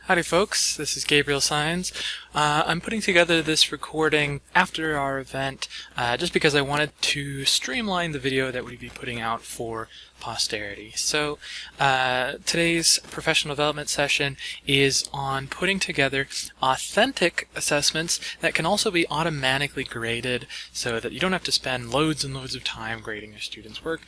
Howdy folks, this is Gabriel Sines. I'm putting together this recording after our event just because I wanted to streamline the video that we'd be putting out for posterity. So today's professional development session is on putting together authentic assessments that can also be automatically graded so that you don't have to spend loads and loads of time grading your students' work.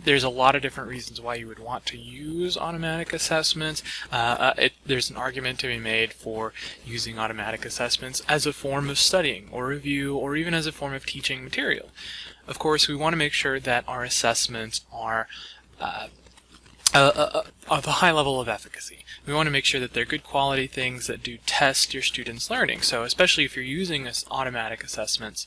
There's a lot of different reasons why you would want to use automatic assessments. There's an argument to be made for using automatic assessments as a form of studying or review or even as a form of teaching material. Of course, we want to make sure that our assessments are of a high level of efficacy. We want to make sure that they're good quality things that do test your students' learning. So especially if you're using this automatic assessments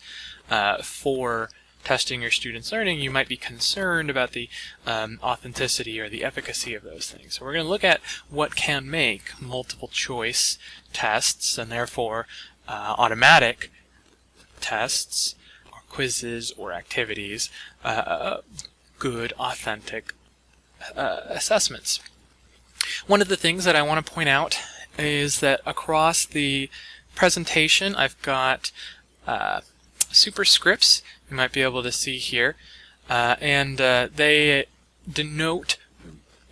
for testing your students' learning, you might be concerned about the authenticity or the efficacy of those things. So we're going to look at what can make multiple choice tests and therefore automatic tests or quizzes or activities good, authentic assessments. One of the things that I want to point out is that across the presentation I've got superscripts you might be able to see here, and they denote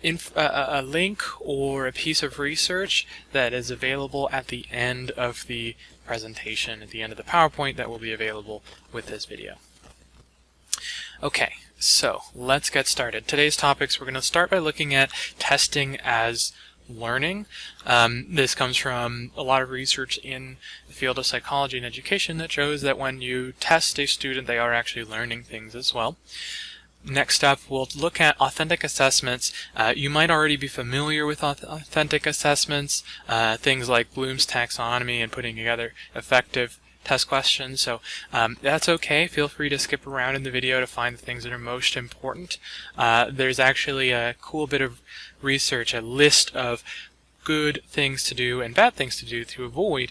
a link or a piece of research that is available at the end of the presentation, at the end of the PowerPoint that will be available with this video. Okay, so let's get started. Today's topics, we're going to start by looking at testing as learning. This comes from a lot of research in the field of psychology and education that shows that when you test a student, they are actually learning things as well. Next up, we'll look at authentic assessments. You might already be familiar with authentic assessments, things like Bloom's taxonomy and putting together effective test questions, so that's okay. Feel free to skip around in the video to find the things that are most important. There's actually a cool bit of research, a list of good things to do and bad things to do to avoid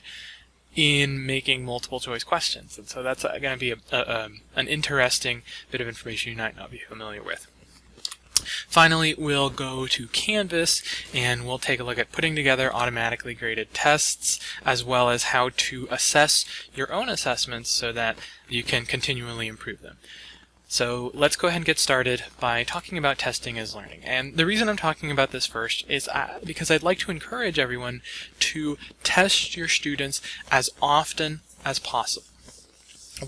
in making multiple choice questions, and so that's going to be an interesting bit of information you might not be familiar with. Finally, we'll go to Canvas and we'll take a look at putting together automatically graded tests as well as how to assess your own assessments so that you can continually improve them. So let's go ahead and get started by talking about testing as learning. And the reason I'm talking about this first is because I'd like to encourage everyone to test your students as often as possible.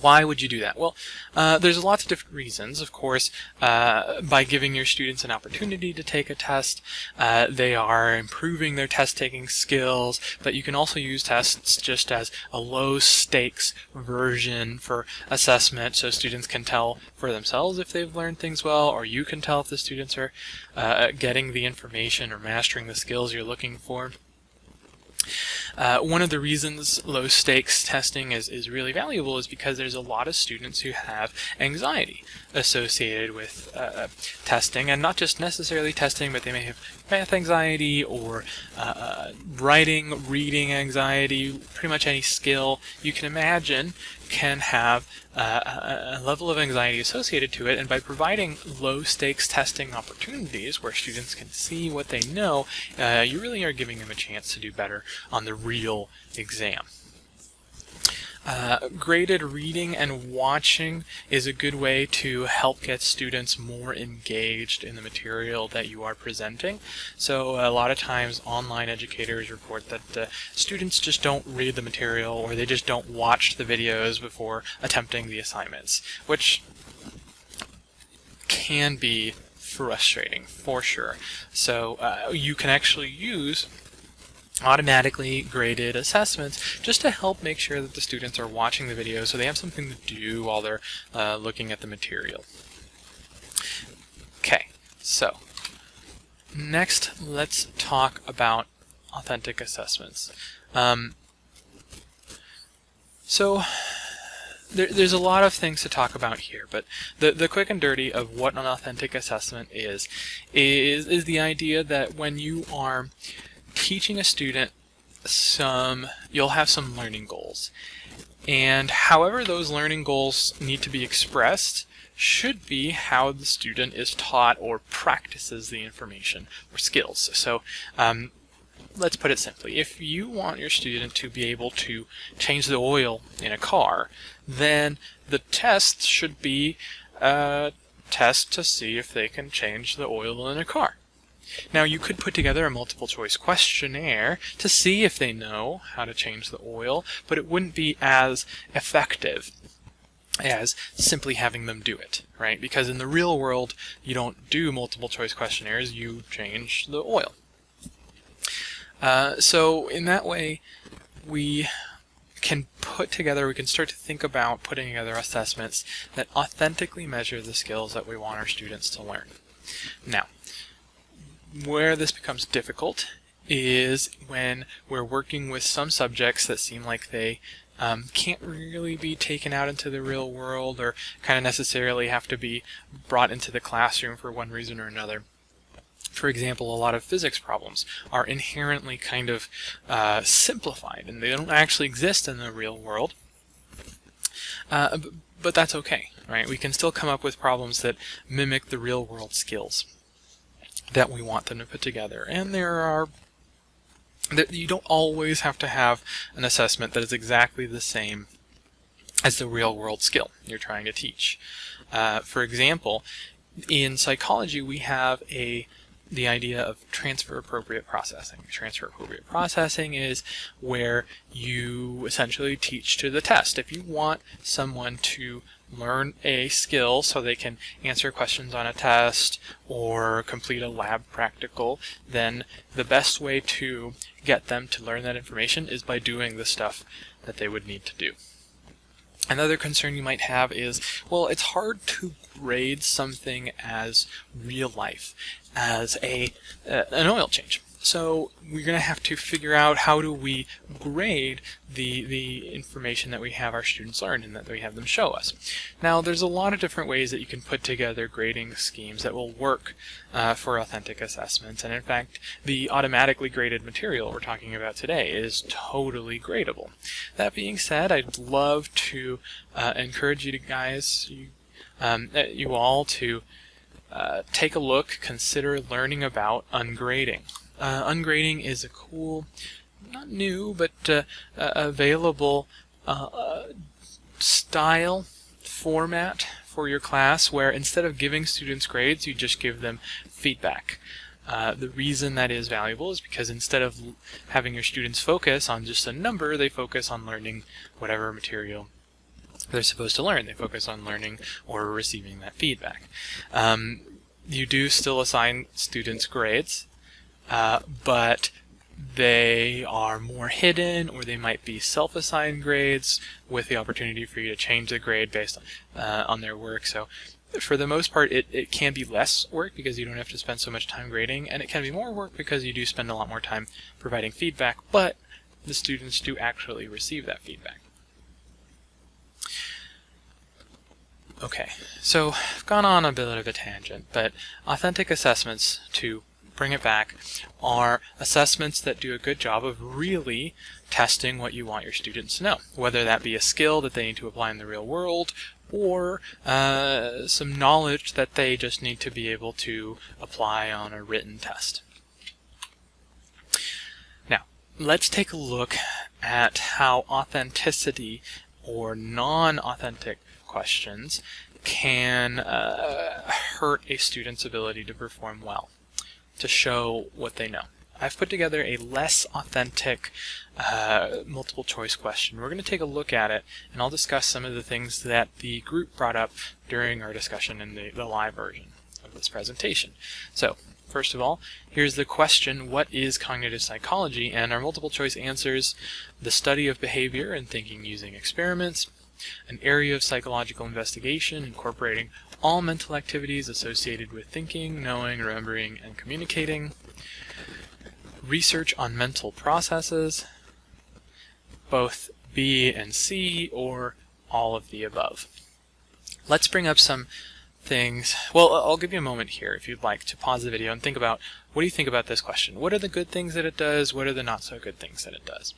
Why would you do that? Well, there's lots of different reasons. Of course, by giving your students an opportunity to take a test, they are improving their test-taking skills, but you can also use tests just as a low-stakes version for assessment so students can tell for themselves if they've learned things well, or you can tell if the students are getting the information or mastering the skills you're looking for. One of the reasons low-stakes testing is really valuable is because there's a lot of students who have anxiety associated with testing, and not just necessarily testing, but they may have math anxiety or reading anxiety. Pretty much any skill you can imagine can have a level of anxiety associated to it, and by providing low-stakes testing opportunities where students can see what they know, you really are giving them a chance to do better on the real exam. Graded reading and watching is a good way to help get students more engaged in the material that you are presenting. So a lot of times online educators report that students just don't read the material or they just don't watch the videos before attempting the assignments, which can be frustrating for sure. So you can actually use automatically graded assessments just to help make sure that the students are watching the video so they have something to do while they're looking at the material. Okay, so next let's talk about authentic assessments. There's a lot of things to talk about here, but the quick and dirty of what an authentic assessment is the idea that when you are teaching a student you'll have some learning goals, and however those learning goals need to be expressed should be how the student is taught or practices the information or skills. So let's put it simply. If you want your student to be able to change the oil in a car, then the test should be a test to see if they can change the oil in a car. Now, you could put together a multiple choice questionnaire to see if they know how to change the oil, but it wouldn't be as effective as simply having them do it, right? Because in the real world, you don't do multiple choice questionnaires, you change the oil. So in that way, we can start to think about putting together assessments that authentically measure the skills that we want our students to learn. Now, where this becomes difficult is when we're working with some subjects that seem like they can't really be taken out into the real world, or kind of necessarily have to be brought into the classroom for one reason or another. For example, a lot of physics problems are inherently kind of simplified, and they don't actually exist in the real world. But that's okay, right? We can still come up with problems that mimic the real world skills that we want them to put together. And you don't always have to have an assessment that is exactly the same as the real world skill you're trying to teach. For example, in psychology we have the idea of transfer appropriate processing. Transfer appropriate processing is where you essentially teach to the test. If you want someone to learn a skill so they can answer questions on a test or complete a lab practical, then the best way to get them to learn that information is by doing the stuff that they would need to do. Another concern you might have is, well, it's hard to grade something as real life, as an oil change. So we're going to have to figure out how do we grade the information that we have our students learn and that we have them show us. Now, there's a lot of different ways that you can put together grading schemes that will work for authentic assessments. And in fact, the automatically graded material we're talking about today is totally gradable. That being said, I'd love to encourage you all to take a look, consider learning about ungrading. Ungrading is a cool, not new, but available style format for your class where instead of giving students grades, you just give them feedback. The reason that is valuable is because instead of having your students focus on just a number, they focus on learning whatever material they're supposed to learn. They focus on learning or receiving that feedback. You do still assign students grades, but they are more hidden, or they might be self-assigned grades with the opportunity for you to change the grade based on their work. So for the most part, it can be less work because you don't have to spend so much time grading, and it can be more work because you do spend a lot more time providing feedback, but the students do actually receive that feedback. Okay, so I've gone on a bit of a tangent, but authentic assessments, to bring it back, are assessments that do a good job of really testing what you want your students to know, whether that be a skill that they need to apply in the real world, or some knowledge that they just need to be able to apply on a written test. Now, let's take a look at how authenticity or non-authentic questions can hurt a student's ability to perform well, to show what they know. I've put together a less authentic multiple choice question. We're going to take a look at it, and I'll discuss some of the things that the group brought up during our discussion in the live version of this presentation. So, first of all, here's the question: what is cognitive psychology? And our multiple choice answers: the study of behavior and thinking using experiments, an area of psychological investigation incorporating all mental activities associated with thinking, knowing, remembering, and communicating, research on mental processes, both B and C, or all of the above. Let's bring up some things. Well, I'll give you a moment here if you'd like to pause the video and think about, what do you think about this question? What are the good things that it does? What are the not so good things that it does?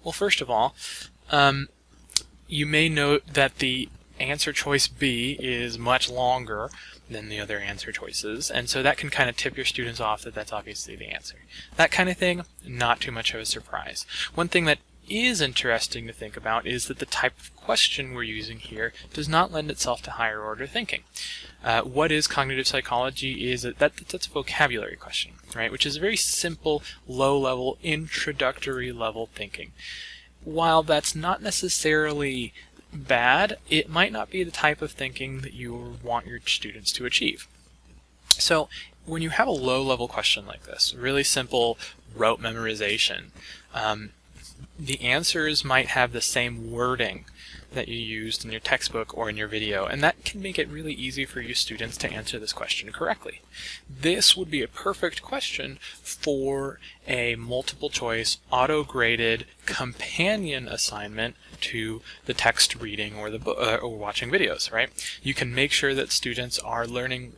Well, first of all, you may note that the answer choice B is much longer than the other answer choices, and so that can kind of tip your students off that that's obviously the answer. That kind of thing, not too much of a surprise. One thing that is interesting to think about is that the type of question we're using here does not lend itself to higher order thinking. What is cognitive psychology is that's a vocabulary question, right? Which is a very simple, low-level, introductory level thinking. While that's not necessarily bad, it might not be the type of thinking that you want your students to achieve. So when you have a low-level question like this, really simple rote memorization, the answers might have the same wording that you used in your textbook or in your video, and that can make it really easy for you students to answer this question correctly. This would be a perfect question for a multiple choice auto-graded companion assignment to the text reading or the or watching videos, right? You can make sure that students are learning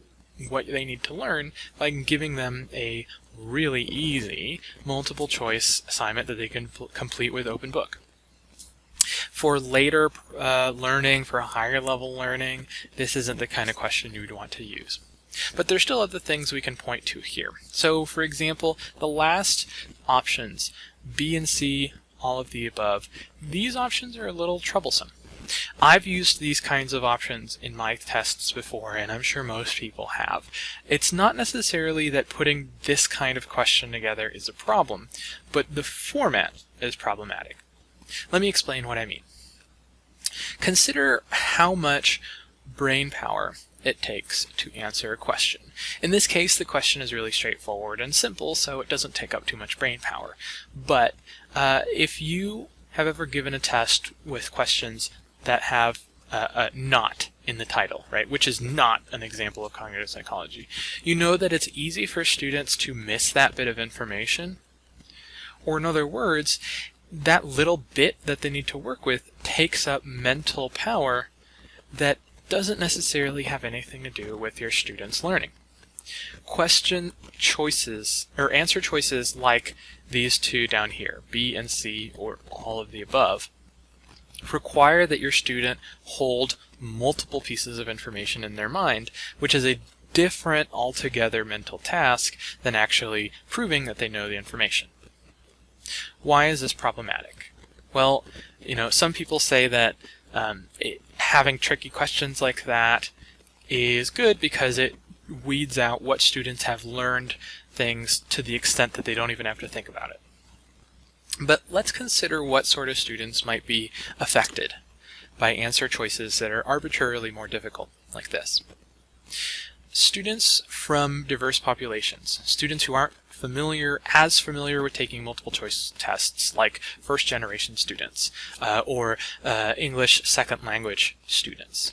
what they need to learn by giving them a really easy multiple choice assignment that they can complete with open book. For later learning, for higher level learning, this isn't the kind of question you would want to use. But there's still other things we can point to here. So for example, the last options, B and C, all of the above, these options are a little troublesome. I've used these kinds of options in my tests before, and I'm sure most people have. It's not necessarily that putting this kind of question together is a problem, but the format is problematic. Let me explain what I mean. Consider how much brain power it takes to answer a question. In this case, the question is really straightforward and simple, so it doesn't take up too much brain power. But if you have ever given a test with questions that have not in the title, right, which is not an example of cognitive psychology, you know that it's easy for students to miss that bit of information. Or in other words, that little bit that they need to work with takes up mental power that doesn't necessarily have anything to do with your students' learning. Question choices, or answer choices like these two down here, B and C, or all of the above, require that your student hold multiple pieces of information in their mind, which is a different altogether mental task than actually proving that they know the information. Why is this problematic? Well, some people say that having tricky questions like that is good because it weeds out what students have learned things to the extent that they don't even have to think about it. But let's consider what sort of students might be affected by answer choices that are arbitrarily more difficult, like this. Students from diverse populations, students who aren't as familiar with taking multiple choice tests, like first-generation students or English second language students.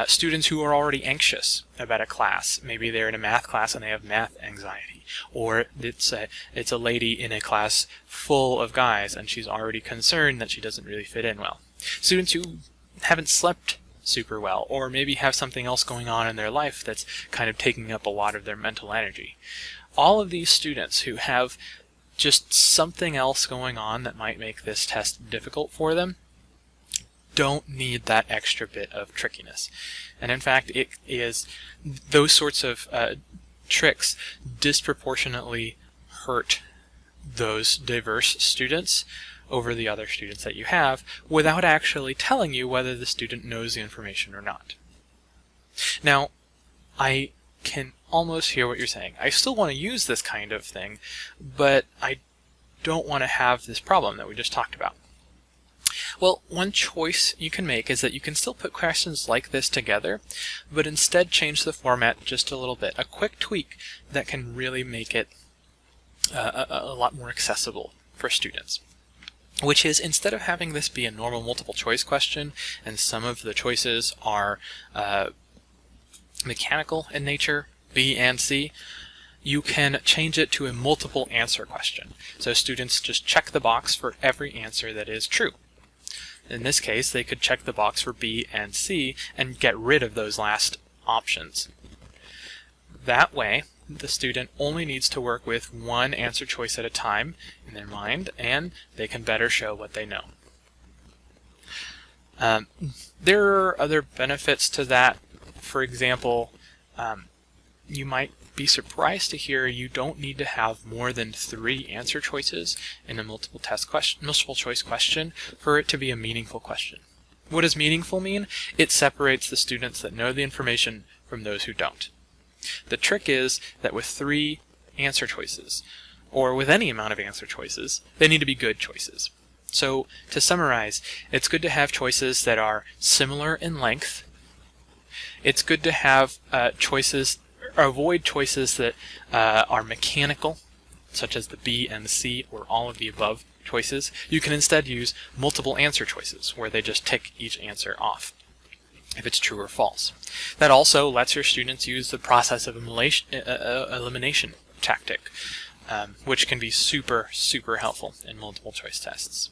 Students who are already anxious about a class. Maybe they're in a math class and they have math anxiety. Or it's a lady in a class full of guys and she's already concerned that she doesn't really fit in well. Students who haven't slept super well, or maybe have something else going on in their life that's kind of taking up a lot of their mental energy. All of these students who have just something else going on that might make this test difficult for them don't need that extra bit of trickiness. And in fact, it is those sorts of tricks disproportionately hurt those diverse students over the other students that you have without actually telling you whether the student knows the information or not. Now, I can almost hear what you're saying. I still want to use this kind of thing, but I don't want to have this problem that we just talked about. Well, one choice you can make is that you can still put questions like this together, but instead change the format just a little bit. A quick tweak that can really make it a lot more accessible for students. Which is, instead of having this be a normal multiple choice question, and some of the choices are mechanical in nature, B and C, you can change it to a multiple answer question. So students just check the box for every answer that is true. In this case, they could check the box for B and C and get rid of those last options. That way, the student only needs to work with one answer choice at a time in their mind, and they can better show what they know. There are other benefits to that. For example, You might be surprised to hear you don't need to have more than 3 answer choices in a multiple choice question for it to be a meaningful question. What does meaningful mean? It separates the students that know the information from those who don't. The trick is that with 3 answer choices, or with any amount of answer choices, they need to be good choices. So to summarize, it's good to have choices that are similar in length. It's good to have avoid choices that are mechanical, such as the B and the C or all of the above choices. You can instead use multiple answer choices, where they just tick each answer off if it's true or false. That also lets your students use the process of elimination tactic, which can be super, super helpful in multiple choice tests.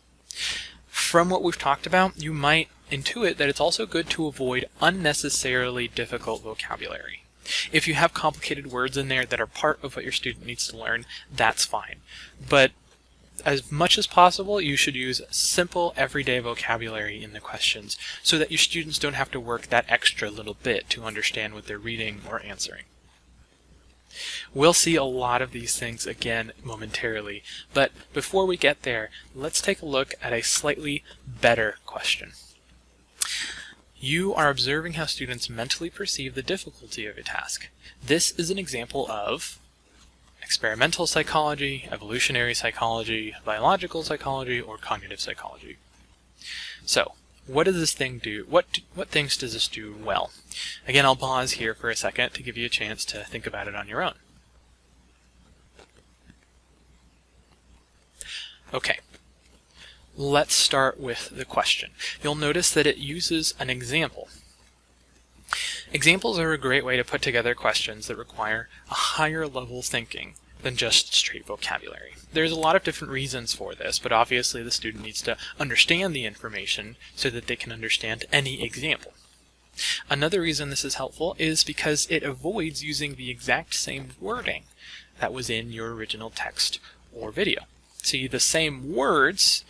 From what we've talked about, you might intuit that it's also good to avoid unnecessarily difficult vocabulary. If you have complicated words in there that are part of what your student needs to learn, that's fine. But as much as possible, you should use simple, everyday vocabulary in the questions so that your students don't have to work that extra little bit to understand what they're reading or answering. We'll see a lot of these things again momentarily, but before we get there, let's take a look at a slightly better question. You are observing how students mentally perceive the difficulty of a task. This is an example of experimental psychology, evolutionary psychology, biological psychology, or cognitive psychology. So, what does this thing do? What things does this do well? Again, I'll pause here for a second to give you a chance to think about it on your own. Okay. Let's start with the question. You'll notice that it uses an example. Examples are a great way to put together questions that require a higher level thinking than just straight vocabulary. There's a lot of different reasons for this, but obviously the student needs to understand the information so that they can understand any example. Another reason this is helpful is because it avoids using the exact same wording that was in your original text or video. See, the same words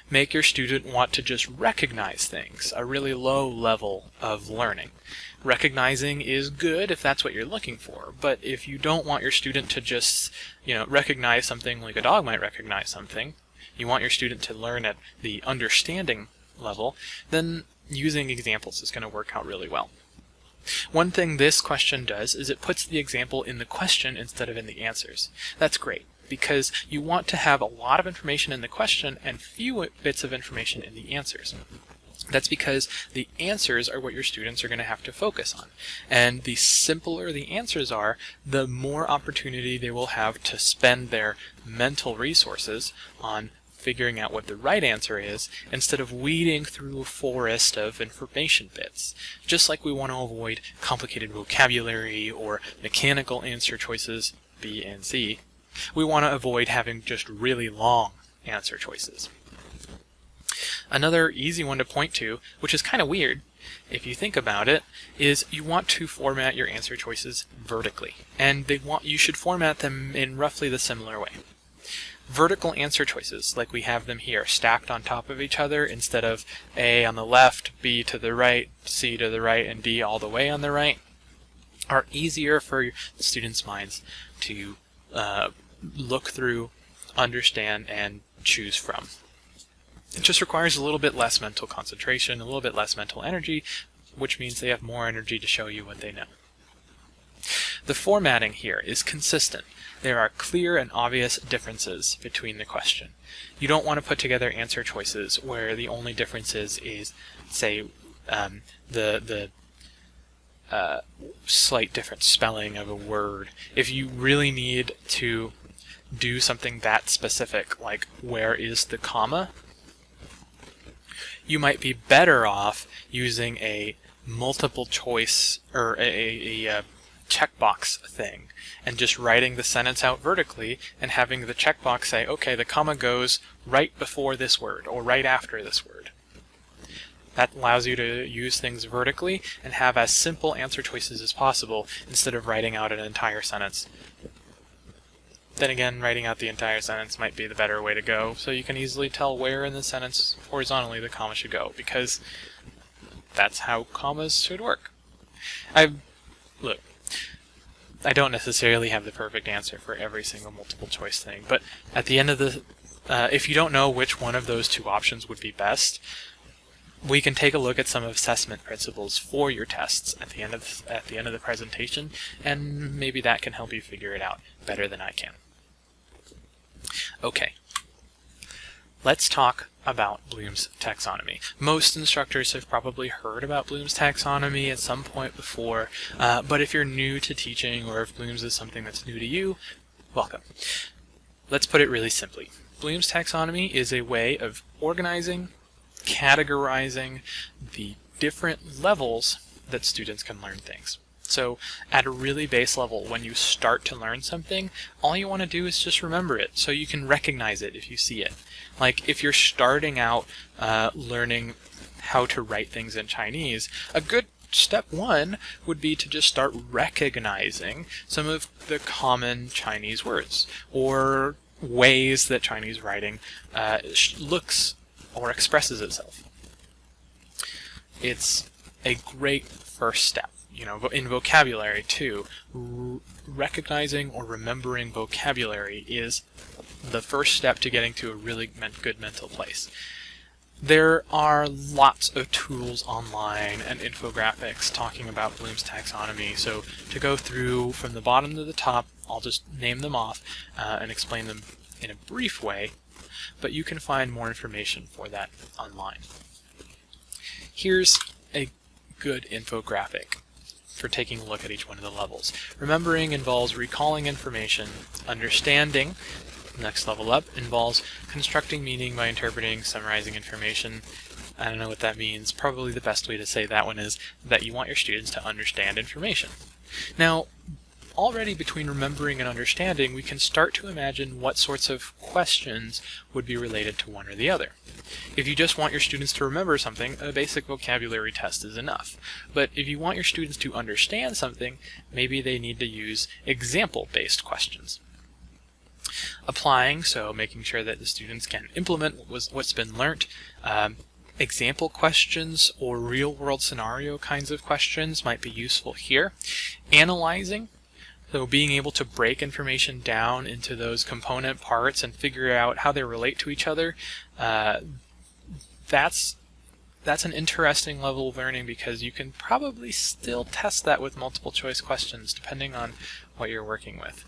make your student want to just recognize things, a really low level of learning. Recognizing is good if that's what you're looking for, but if you don't want your student to just, recognize something like a dog might recognize something, you want your student to learn at the understanding level, then using examples is going to work out really well. One thing this question does is it puts the example in the question instead of in the answers. That's great, because you want to have a lot of information in the question and few bits of information in the answers. That's because the answers are what your students are going to have to focus on. And the simpler the answers are, the more opportunity they will have to spend their mental resources on figuring out what the right answer is, instead of weeding through a forest of information bits. Just like we want to avoid complicated vocabulary or mechanical answer choices, B and C, we want to avoid having just really long answer choices. Another easy one to point to, which is kind of weird if you think about it, is you want to format your answer choices vertically, and you should format them in roughly the similar way. Vertical answer choices, like we have them here, stacked on top of each other instead of A on the left, B to the right, C to the right, and D all the way on the right, are easier for the students' minds to look through, understand, and choose from. It just requires a little bit less mental concentration, a little bit less mental energy, which means they have more energy to show you what they know. The formatting here is consistent. There are clear and obvious differences between the question. You don't want to put together answer choices where the only difference is say, the slight different spelling of a word. If you really need to do something that specific, like where is the comma, you might be better off using a multiple choice or a checkbox thing and just writing the sentence out vertically and having the checkbox say, okay, the comma goes right before this word or right after this word. That allows you to use things vertically and have as simple answer choices as possible instead of writing out an entire sentence. Then again, writing out the entire sentence might be the better way to go, so you can easily tell where in the sentence horizontally the comma should go, because that's how commas should work. Look, I don't necessarily have the perfect answer for every single multiple choice thing, but at the end of the, if you don't know which one of those two options would be best, we can take a look at some assessment principles for your tests at the end of the presentation, and maybe that can help you figure it out better than I can. Okay, let's talk about Bloom's taxonomy. Most instructors have probably heard about Bloom's taxonomy at some point before, but if you're new to teaching, or if Bloom's is something that's new to you, welcome. Let's put it really simply. Bloom's taxonomy is a way of organizing, categorizing the different levels that students can learn things. So at a really base level, when you start to learn something, all you want to do is just remember it so you can recognize it if you see it. Like if you're starting out learning how to write things in Chinese, a good step one would be to just start recognizing some of the common Chinese words or ways that Chinese writing looks or expresses itself. It's a great first step. In vocabulary too, recognizing or remembering vocabulary is the first step to getting to a really good mental place. There are lots of tools online and infographics talking about Bloom's taxonomy, so to go through from the bottom to the top, I'll just name them off and explain them in a brief way, but you can find more information for that online. Here's a good infographic for taking a look at each one of the levels. Remembering involves recalling information. Understanding, next level up, involves constructing meaning by interpreting, summarizing information. I don't know what that means. Probably the best way to say that one is that you want your students to understand information. Now, already between remembering and understanding, we can start to imagine what sorts of questions would be related to one or the other. If you just want your students to remember something, a basic vocabulary test is enough. But if you want your students to understand something, maybe they need to use example-based questions. Applying, so making sure that the students can implement what's been learnt. Example questions or real-world scenario kinds of questions might be useful here. Analyzing, so being able to break information down into those component parts and figure out how they relate to each other, that's an interesting level of learning because you can probably still test that with multiple choice questions depending on what you're working with.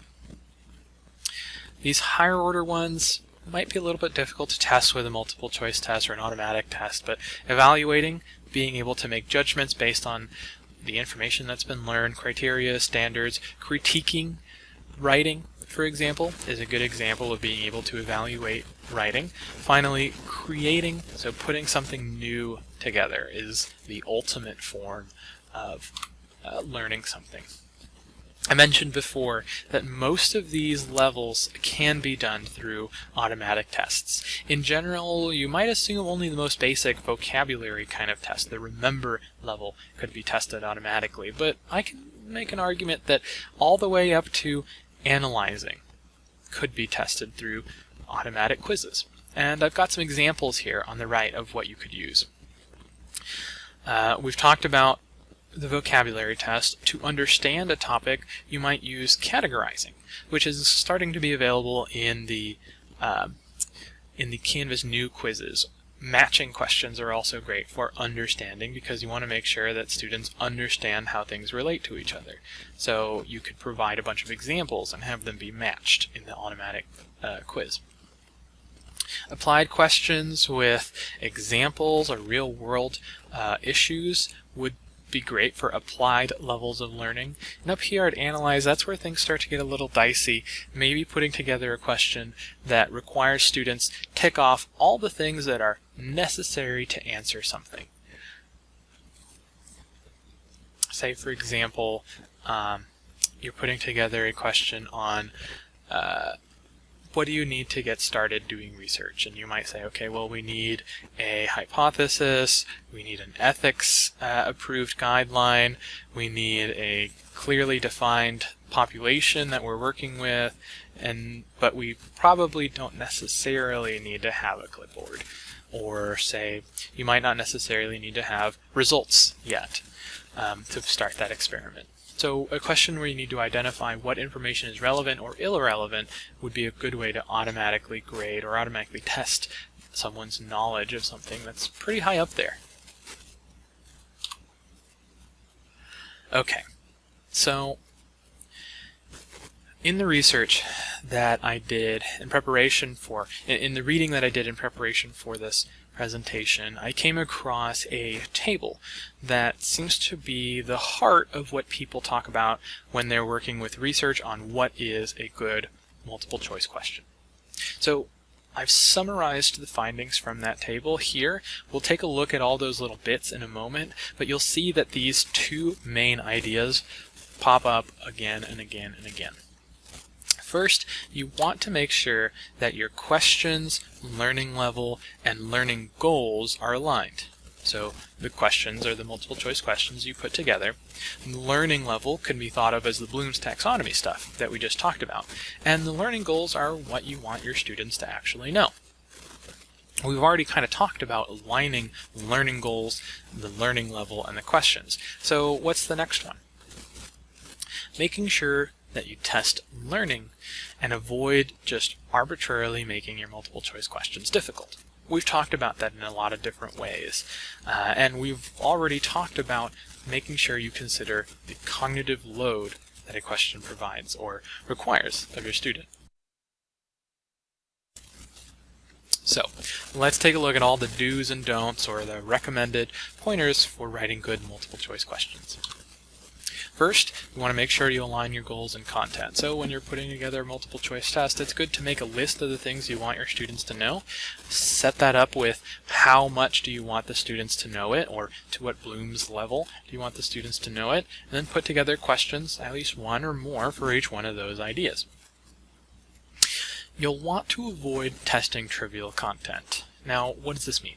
These higher order ones might be a little bit difficult to test with a multiple choice test or an automatic test, but evaluating, being able to make judgments based on the information that's been learned, criteria, standards, critiquing writing, for example, is a good example of being able to evaluate writing. Finally, creating, so putting something new together, is the ultimate form of learning something. I mentioned before that most of these levels can be done through automatic tests. In general, you might assume only the most basic vocabulary kind of test, the remember level, could be tested automatically, but I can make an argument that all the way up to analyzing could be tested through automatic quizzes. And I've got some examples here on the right of what you could use. We've talked about the vocabulary test. To understand a topic, you might use categorizing, which is starting to be available in the Canvas new quizzes. Matching questions are also great for understanding because you want to make sure that students understand how things relate to each other. So you could provide a bunch of examples and have them be matched in the automatic quiz. Applied questions with examples or real-world issues would be great for applied levels of learning. And up here at Analyze, that's where things start to get a little dicey. Maybe putting together a question that requires students tick off all the things that are necessary to answer something. Say, for example, you're putting together a question on what do you need to get started doing research? And you might say, okay, well, we need a hypothesis, we need an ethics approved guideline, we need a clearly defined population that we're working with, but we probably don't necessarily need to have a clipboard. Or say, you might not necessarily need to have results yet to start that experiment. So a question where you need to identify what information is relevant or irrelevant would be a good way to automatically grade or automatically test someone's knowledge of something that's pretty high up there. Okay, so in the research that I did in preparation for, in the reading that I did in preparation for this presentation, I came across a table that seems to be the heart of what people talk about when they're working with research on what is a good multiple choice question. So I've summarized the findings from that table here. We'll take a look at all those little bits in a moment, but you'll see that these two main ideas pop up again and again and again. First, you want to make sure that your questions, learning level, and learning goals are aligned. So the questions are the multiple choice questions you put together. The learning level can be thought of as the Bloom's taxonomy stuff that we just talked about. And the learning goals are what you want your students to actually know. We've already kind of talked about aligning learning goals, the learning level, and the questions. So what's the next one? Making sure that you test learning and avoid just arbitrarily making your multiple choice questions difficult. We've talked about that in a lot of different ways, and we've already talked about making sure you consider the cognitive load that a question provides or requires of your student. So let's take a look at all the do's and don'ts, or the recommended pointers for writing good multiple choice questions. First, you want to make sure you align your goals and content. So when you're putting together a multiple choice test, it's good to make a list of the things you want your students to know. Set that up with how much do you want the students to know it, or to what Bloom's level do you want the students to know it, and then put together questions, at least one or more for each one of those ideas. You'll want to avoid testing trivial content. Now, what does this mean?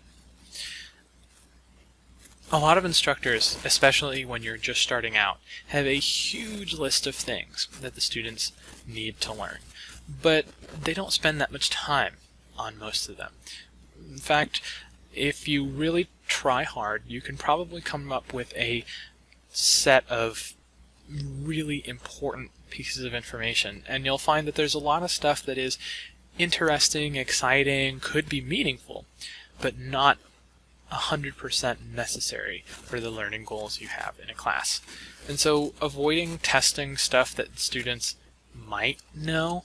A lot of instructors, especially when you're just starting out, have a huge list of things that the students need to learn, but they don't spend that much time on most of them. In fact, if you really try hard, you can probably come up with a set of really important pieces of information, and you'll find that there's a lot of stuff that is interesting, exciting, could be meaningful, but not 100% necessary for the learning goals you have in a class. And so avoiding testing stuff that students might know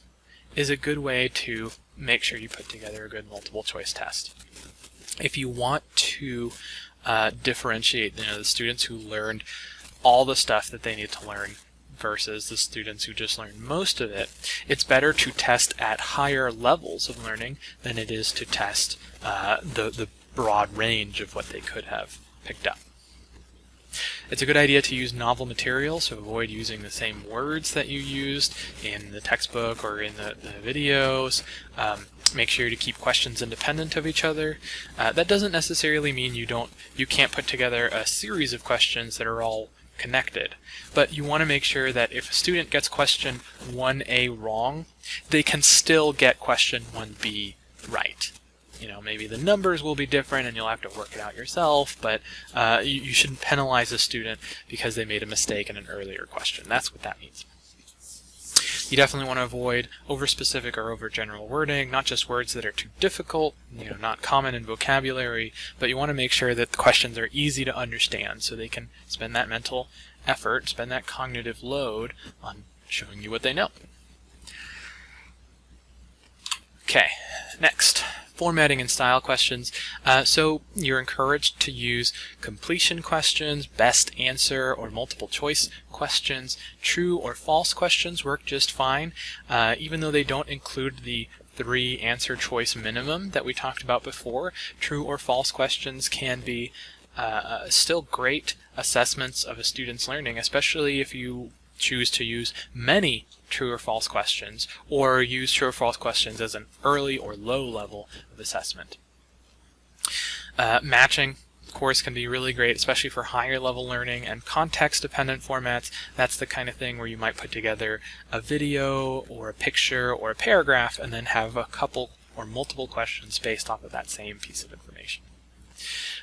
is a good way to make sure you put together a good multiple choice test. If you want to differentiate the students who learned all the stuff that they need to learn versus the students who just learned most of it, it's better to test at higher levels of learning than it is to test the broad range of what they could have picked up. It's a good idea to use novel material, so avoid using the same words that you used in the textbook or in the videos. Make sure to keep questions independent of each other. That doesn't necessarily mean you can't put together a series of questions that are all connected, but you want to make sure that if a student gets question 1A wrong, they can still get question 1B right. Maybe the numbers will be different and you'll have to work it out yourself, but you shouldn't penalize a student because they made a mistake in an earlier question. That's what that means. You definitely want to avoid over-specific or over-general wording, not just words that are too difficult, not common in vocabulary, but you want to make sure that the questions are easy to understand so they can spend that mental effort, spend that cognitive load on showing you what they know. Okay, next. Formatting and style questions. So you're encouraged to use completion questions, best answer, or multiple choice questions. True or false questions work just fine, even though they don't include the 3 answer choice minimum that we talked about before. True or false questions can be still great assessments of a student's learning, especially if you choose to use many true or false questions, or use true or false questions as an early or low level of assessment. Matching, of course, can be really great, especially for higher level learning, and context-dependent formats. That's the kind of thing where you might put together a video or a picture or a paragraph and then have a couple or multiple questions based off of that same piece of information.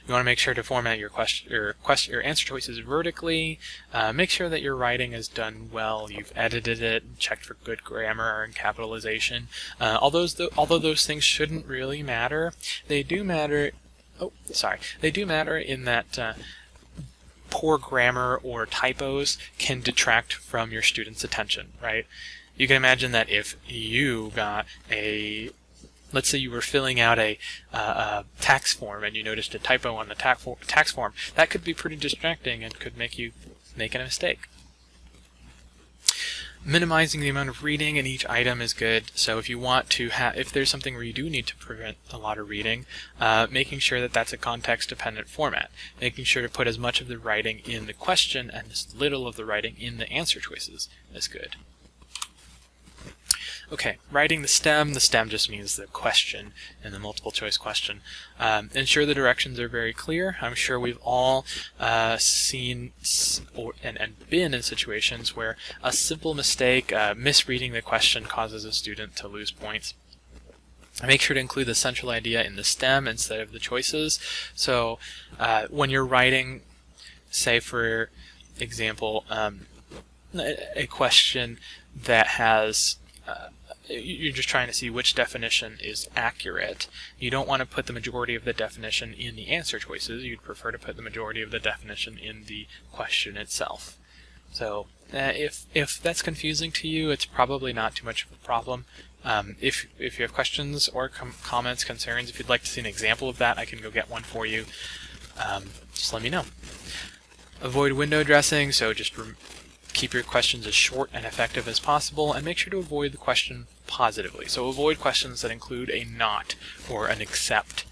You want to make sure to format your your answer choices vertically. Make sure that your writing is done well. You've edited it, checked for good grammar and capitalization. Although those things shouldn't really matter, they do matter. They do matter in that poor grammar or typos can detract from your students' attention, right? You can imagine that if you got let's say you were filling out a tax form and you noticed a typo on the tax form, that could be pretty distracting and could make you make a mistake. Minimizing the amount of reading in each item is good. So if you want to if there's something where you do need to prevent a lot of reading, making sure that that's a context-dependent format. Making sure to put as much of the writing in the question and as little of the writing in the answer choices is good. Okay, writing the stem. The stem just means the question in the multiple choice question. Ensure the directions are very clear. I'm sure we've all seen and been in situations where a simple mistake, misreading the question, causes a student to lose points. Make sure to include the central idea in the stem instead of the choices. So when you're writing, say for example, a question that has you're just trying to see which definition is accurate. You don't want to put the majority of the definition in the answer choices. You'd prefer to put the majority of the definition in the question itself. So if that's confusing to you, it's probably not too much of a problem. If you have questions or comments, concerns, if you'd like to see an example of that, I can go get one for you. Just let me know. Avoid window dressing, so just keep your questions as short and effective as possible, and make sure to avoid the question positively. So avoid questions that include a not or an except.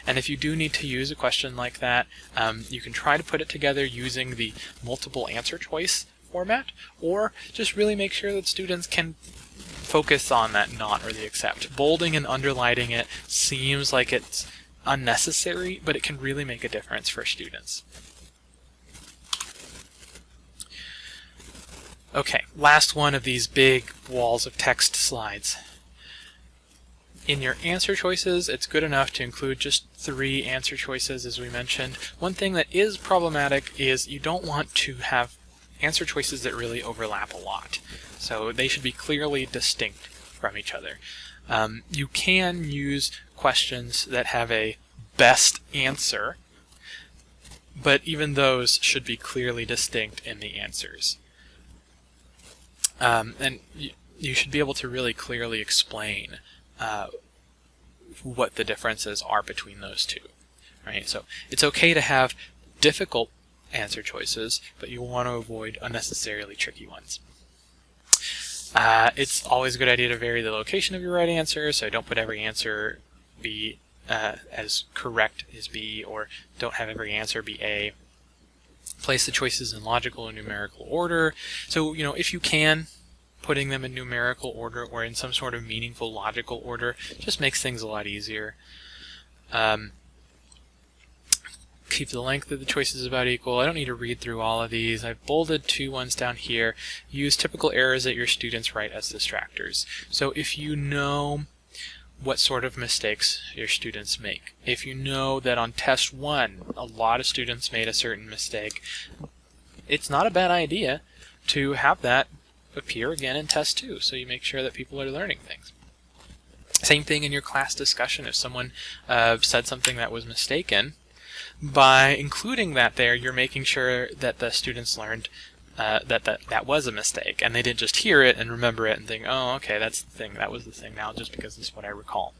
And if you do need to use a question like that, you can try to put it together using the multiple answer choice format, or just really make sure that students can focus on that not or the except. Bolding and underlining it seems like it's unnecessary, but it can really make a difference for students. Okay, last one of these big walls of text slides. In your answer choices, it's good enough to include just 3 answer choices, as we mentioned. One thing that is problematic is you don't want to have answer choices that really overlap a lot. So they should be clearly distinct from each other. You can use questions that have a best answer, but even those should be clearly distinct in the answers. And you should be able to really clearly explain what the differences are between those two, right? So it's okay to have difficult answer choices, but you want to avoid unnecessarily tricky ones. It's always a good idea to vary the location of your right answer, so don't put every answer be as correct as B, or don't have every answer be A. Place the choices in logical and numerical order. So, if you can, putting them in numerical order or in some sort of meaningful logical order just makes things a lot easier. Keep the length of the choices about equal. I don't need to read through all of these. I've bolded 2 ones down here. Use typical errors that your students write as distractors. So if you know what sort of mistakes your students make, if you know that on test 1 a lot of students made a certain mistake, it's not a bad idea to have that appear again in test 2, so you make sure that people are learning things. Same thing in your class discussion. If someone said something that was mistaken, by including that there, you're making sure that the students learned that was a mistake, and they didn't just hear it and remember it and think, oh, okay, that's the thing, that was the thing now, just because it's what I recall.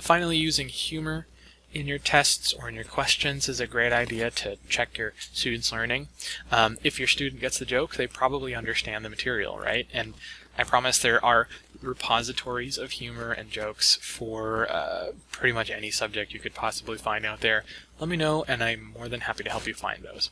Finally, using humor in your tests or in your questions is a great idea to check your students' learning. If your student gets the joke, they probably understand the material, right? And I promise there are repositories of humor and jokes for pretty much any subject you could possibly find out there. Let me know, and I'm more than happy to help you find those.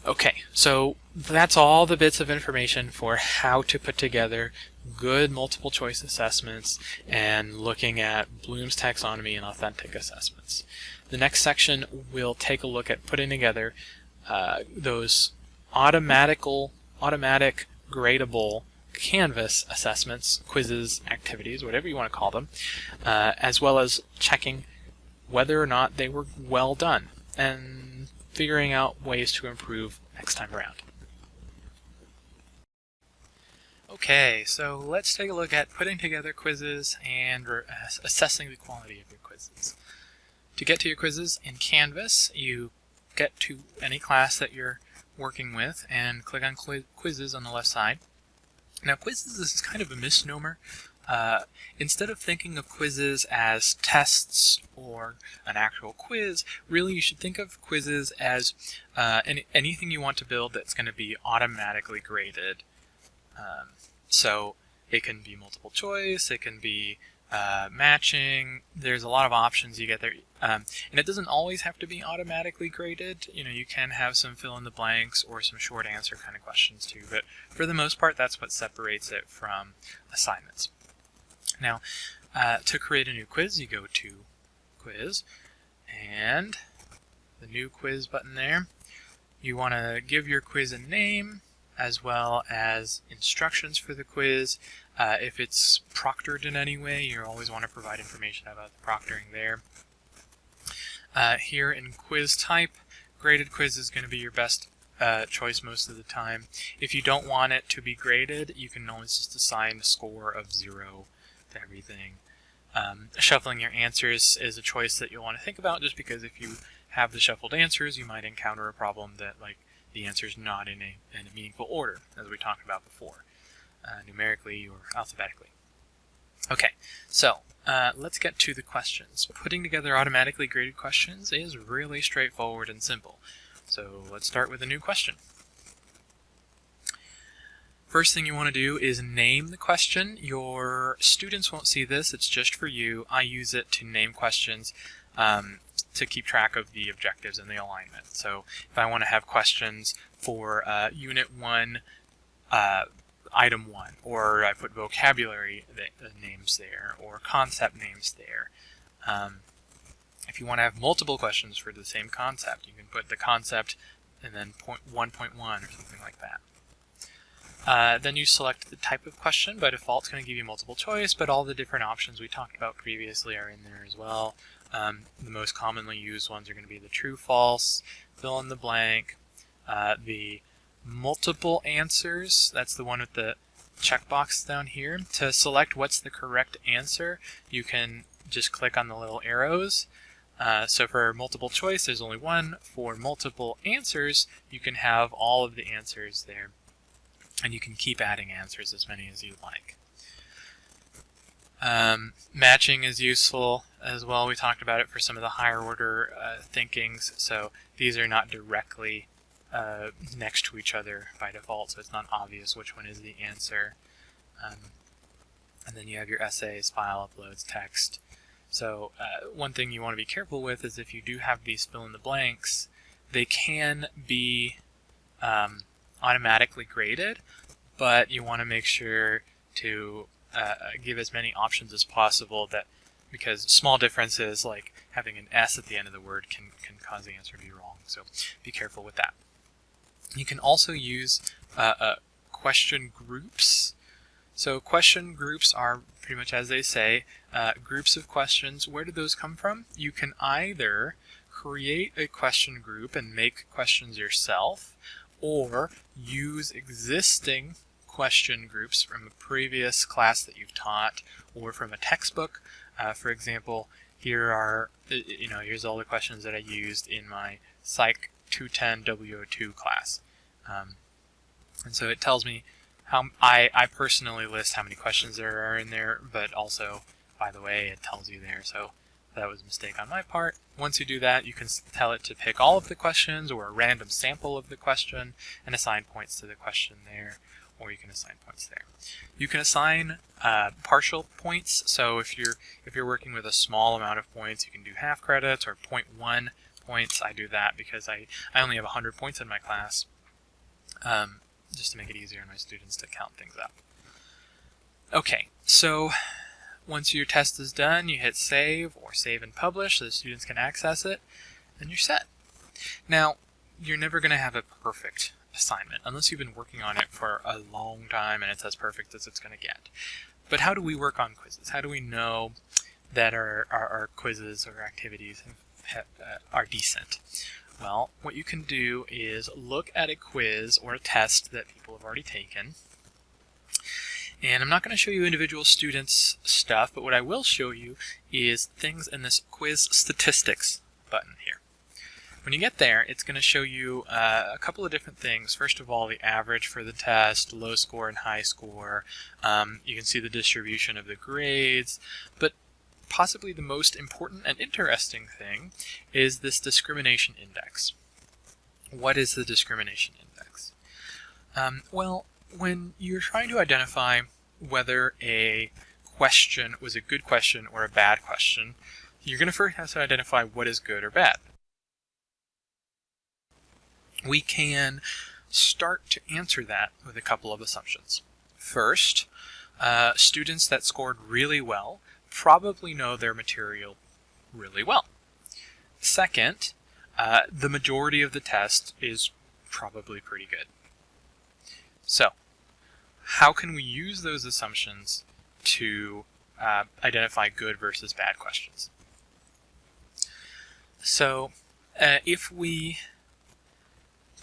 Okay, so that's all the bits of information for how to put together good multiple choice assessments and looking at Bloom's taxonomy and authentic assessments. The next section will take a look at putting together those automatic gradable Canvas assessments, quizzes, activities, whatever you want to call them, as well as checking whether or not they were well done and figuring out ways to improve next time around. Okay, so let's take a look at putting together quizzes and assessing the quality of your quizzes. To get to your quizzes in Canvas, you get to any class that you're working with and click on quizzes on the left side. Now, quizzes is kind of a misnomer. Instead of thinking of quizzes as tests or an actual quiz, really you should think of quizzes as anything you want to build that's going to be automatically graded. So it can be multiple choice, it can be matching. There's a lot of options you get there, and it doesn't always have to be automatically graded. You know, you can have some fill in the blanks or some short answer kind of questions too, but for the most part that's what separates it from assignments. Now, to create a new quiz, you go to Quiz and the New Quiz button there. You want to give your quiz a name as well as instructions for the quiz. If it's proctored in any way, you always want to provide information about the proctoring there. Here in quiz type, graded quiz is going to be your best choice most of the time. If you don't want it to be graded, you can always just assign a score of 0 to everything. Shuffling your answers is a choice that you'll want to think about, just because if you have the shuffled answers, you might encounter a problem that the answer is not in a meaningful order, as we talked about before, numerically or alphabetically. Okay, so let's get to the questions. Putting together automatically graded questions is really straightforward and simple. So let's start with a new question. First thing you want to do is name the question. Your students won't see this, it's just for you. I use it to name questions to keep track of the objectives and the alignment. So if I want to have questions for Unit 1, Item 1, or I put vocabulary names there, or concept names there. If you want to have multiple questions for the same concept, you can put the concept and then 1.1 or something like that. Then you select the type of question. By default, it's going to give you multiple choice, but all the different options we talked about previously are in there as well. The most commonly used ones are going to be the true, false, fill in the blank, the multiple answers. That's the one with the checkbox down here. To select what's the correct answer, you can just click on the little arrows. So for multiple choice, there's only one. For multiple answers, you can have all of the answers there. And you can keep adding answers, as many as you like. Matching is useful as well. We talked about it for some of the higher order thinkings. So these are not directly next to each other by default, so it's not obvious which one is the answer. And then you have your essays, file uploads, text. So one thing you want to be careful with is if you do have these fill in the blanks, they can be automatically graded, but you want to make sure to give as many options as possible, because small differences like having an S at the end of the word can cause the answer to be wrong, so be careful with that. You can also use question groups. So question groups are pretty much as they say, groups of questions. Where do those come from? You can either create a question group and make questions yourself, or use existing question groups from a previous class that you've taught or from a textbook. For example, here's all the questions that I used in my Psych 210 W02 class. And so it tells me how I personally list how many questions there are in there, but also, by the way, it tells you there. So that was a mistake on my part. Once you do that, you can tell it to pick all of the questions or a random sample of the question and assign points to the question there, or you can assign points there. You can assign partial points. So if you're working with a small amount of points, you can do half credits or 0.1 points. I do that because I only have 100 points in my class, just to make it easier on my students to count things up. Okay, so once your test is done, you hit save or save and publish so the students can access it, and you're set. Now, you're never going to have a perfect assignment, unless you've been working on it for a long time and it's as perfect as it's going to get. But how do we work on quizzes? How do we know that our quizzes or activities are decent? Well, what you can do is look at a quiz or a test that people have already taken. And I'm not going to show you individual students' stuff, but what I will show you is things in this quiz statistics button here. When you get there, it's going to show you a couple of different things. First of all, the average for the test, low score and high score. You can see the distribution of the grades, but possibly the most important and interesting thing is this discrimination index. What is the discrimination index? Well, when you're trying to identify whether a question was a good question or a bad question, you're going to first have to identify what is good or bad. We can start to answer that with a couple of assumptions. First, students that scored really well probably know their material really well. Second, the majority of the test is probably pretty good. So, how can we use those assumptions to identify good versus bad questions? So, if we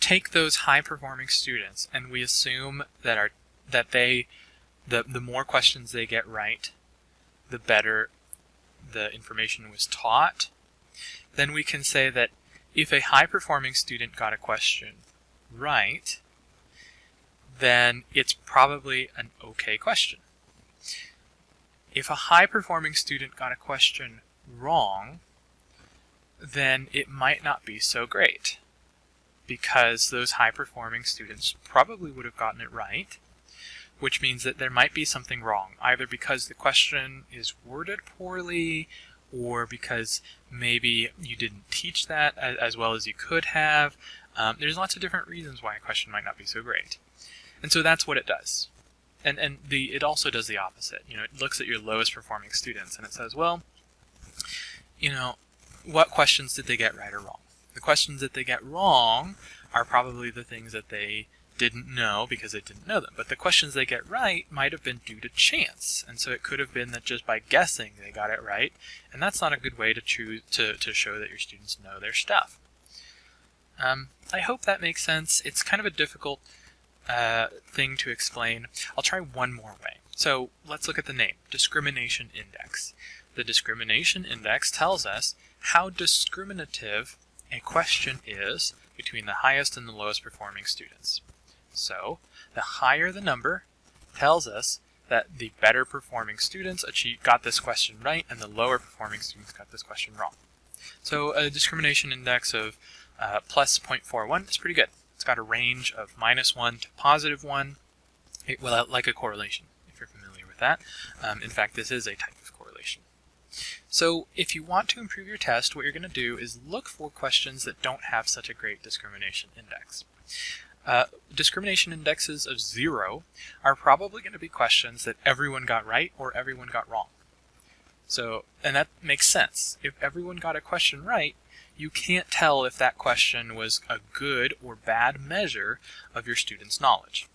take those high-performing students and we assume that the more questions they get right, the better the information was taught, then we can say that if a high-performing student got a question right, then it's probably an okay question. If a high-performing student got a question wrong, then it might not be so great, because those high-performing students probably would have gotten it right, which means that there might be something wrong, either because the question is worded poorly, or because maybe you didn't teach that as well as you could have. There's lots of different reasons why a question might not be so great. And so that's what it does. And it also does the opposite. It looks at your lowest performing students and it says, well, what questions did they get right or wrong? The questions that they get wrong are probably the things that they didn't know because they didn't know them. But the questions they get right might have been due to chance. And so it could have been that just by guessing they got it right. And that's not a good way to show that your students know their stuff. I hope that makes sense. It's kind of a difficult thing to explain. I'll try one more way. So let's look at the name, discrimination index. The discrimination index tells us how discriminative a question is between the highest and the lowest performing students. So the higher the number tells us that the better performing students got this question right and the lower performing students got this question wrong. So a discrimination index of plus 0.41 is pretty good. It's got a range of -1 to +1, well, like a correlation, if you're familiar with that. In fact, this is a type of correlation. So if you want to improve your test, what you're going to do is look for questions that don't have such a great discrimination index. Discrimination indexes of 0 are probably going to be questions that everyone got right or everyone got wrong. So, and that makes sense. If everyone got a question right, you can't tell if that question was a good or bad measure of your student's knowledge.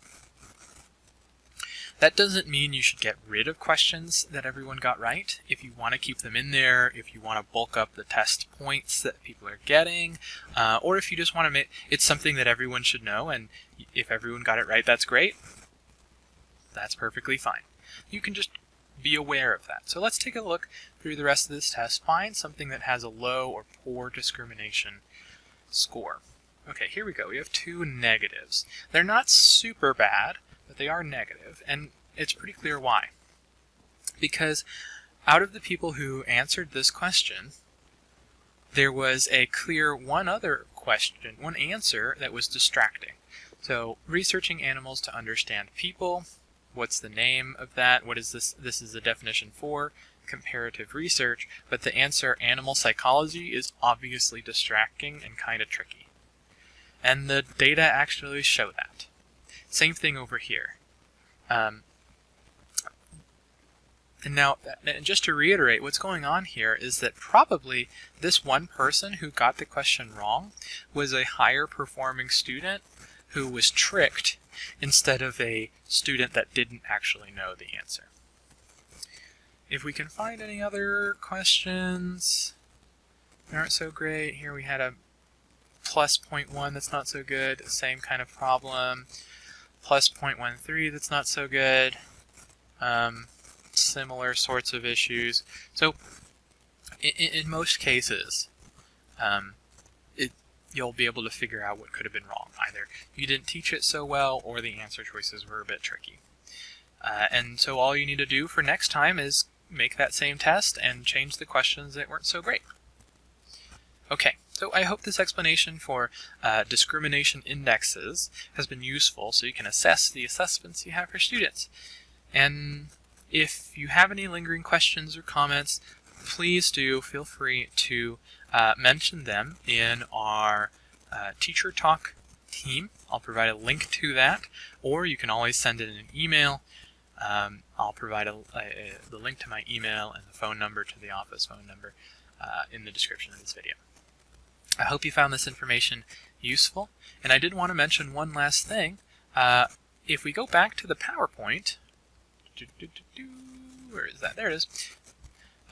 That doesn't mean you should get rid of questions that everyone got right. If you want to keep them in there, if you want to bulk up the test points that people are getting, or if you just want to make it's something that everyone should know, and if everyone got it right, that's great. That's perfectly fine. You can just be aware of that. So let's take a look through the rest of this test. Find something that has a low or poor discrimination score. Okay, here we go. We have 2 negatives. They're not super bad, but they are negative, and it's pretty clear why. Because out of the people who answered this question, there was a clear one answer that was distracting. So, researching animals to understand people. What's the name of that? What is this? This is the definition for comparative research, but the answer animal psychology is obviously distracting and kind of tricky. And the data actually show that. Same thing over here. And now, just to reiterate, what's going on here is that probably this one person who got the question wrong was a higher performing student who was tricked instead of a student that didn't actually know the answer. If we can find any other questions that aren't so great, here we had a plus 0.1 that's not so good, same kind of problem. Plus 0.13 that's not so good. Similar sorts of issues. So in most cases, you'll be able to figure out what could have been wrong. Either you didn't teach it so well, or the answer choices were a bit tricky. And so all you need to do for next time is make that same test and change the questions that weren't so great. Okay, so I hope this explanation for discrimination indexes has been useful so you can assess the assessments you have for students. And if you have any lingering questions or comments, please do feel free to mention them in our Teacher Talk team. I'll provide a link to that, or you can always send it in an email. I'll provide the link to my email and the phone number to the office phone number in the description of this video. I hope you found this information useful, and I did want to mention one last thing. If we go back to the PowerPoint, where is that? There it is.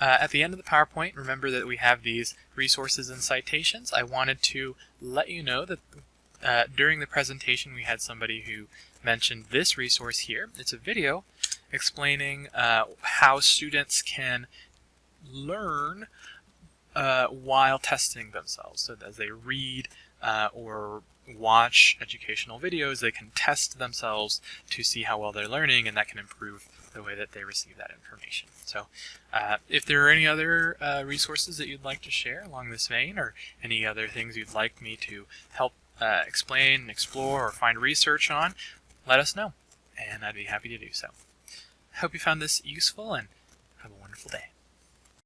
At the end of the PowerPoint, remember that we have these resources and citations. I wanted to let you know that during the presentation we had somebody who mentioned this resource here. It's a video explaining how students can learn while testing themselves. So as they read or watch educational videos, they can test themselves to see how well they're learning, and that can improve the way that they receive that information. So if there are any other resources that you'd like to share along this vein, or any other things you'd like me to help explain, explore, or find research on, let us know, and I'd be happy to do so. I hope you found this useful, and have a wonderful day.